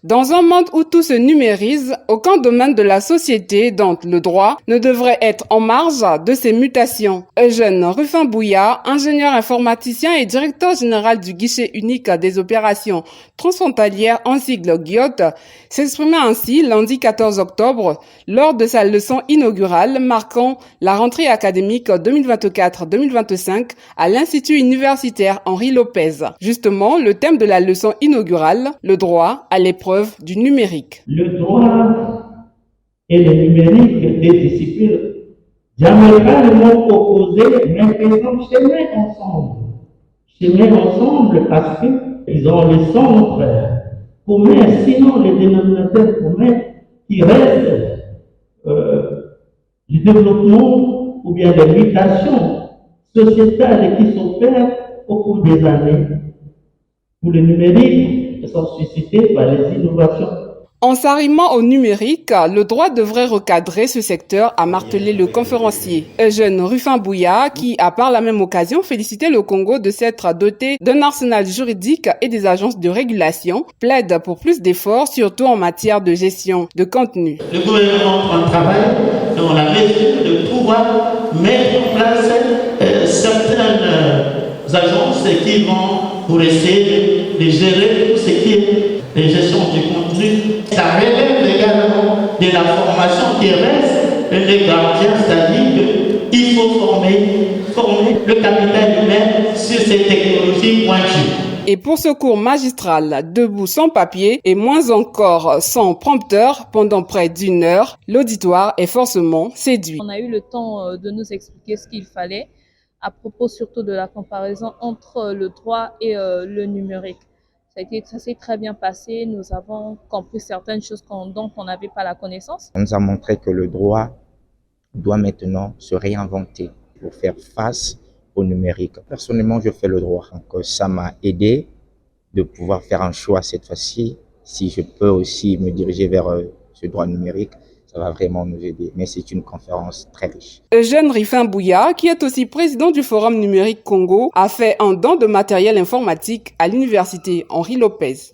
Dans un monde où tout se numérise, aucun domaine de la société, dont le droit, ne devrait être en marge de ces mutations. Eugène Ruffin-Bouya, ingénieur informaticien et directeur général du guichet unique des opérations transfrontalières en sigle GUIOT, s'exprimait ainsi lundi 14 octobre lors de sa leçon inaugurale marquant la rentrée académique 2024-2025 à l'Institut universitaire Henri Lopez. Justement, le thème de la leçon inaugurale, le droit à l'épreuve du numérique. Le droit et le numérique, des disciplines diamétralement opposées, mais qui vont cheminer ensemble. Cheminer ensemble parce qu'ils ont le centre commun, sinon le dénominateur commun qui reste le développement ou bien les mutations sociétales qui s'opèrent au cours des années. Pour le numérique, sont suscités par les innovations. En s'arrimant au numérique, le droit devrait recadrer ce secteur, a martelé le conférencier Eugène Ruffin-Bouya, qui a par la même occasion félicité le Congo de s'être doté d'un arsenal juridique et des agences de régulation, plaide pour plus d'efforts, surtout en matière de gestion de contenu. Le gouvernement prend le travail dans la mesure de pouvoir mettre en place certaines agences qui vont pour essayer de gérer tout ce qui est la gestion du contenu. Ça relève également de la formation qui reste les gardiens, c'est-à-dire qu'il faut former le capital humain sur ces technologies pointues. Et pour ce cours magistral, debout sans papier et moins encore sans prompteur pendant près d'une heure, l'auditoire est forcément séduit. On a eu le temps de nous expliquer ce qu'il fallait à propos surtout de la comparaison entre le droit et le numérique. Ça s'est très bien passé, nous avons compris certaines choses dont on n'avait pas la connaissance. On nous a montré que le droit doit maintenant se réinventer pour faire face au numérique. Personnellement, je fais le droit, donc ça m'a aidé de pouvoir faire un choix cette fois-ci. Si je peux aussi me diriger vers ce droit numérique, ça va vraiment nous aider, mais c'est une conférence très riche. Eugène Ruffin-Bouya, qui est aussi président du Forum numérique Congo, a fait un don de matériel informatique à l'université Henri Lopez.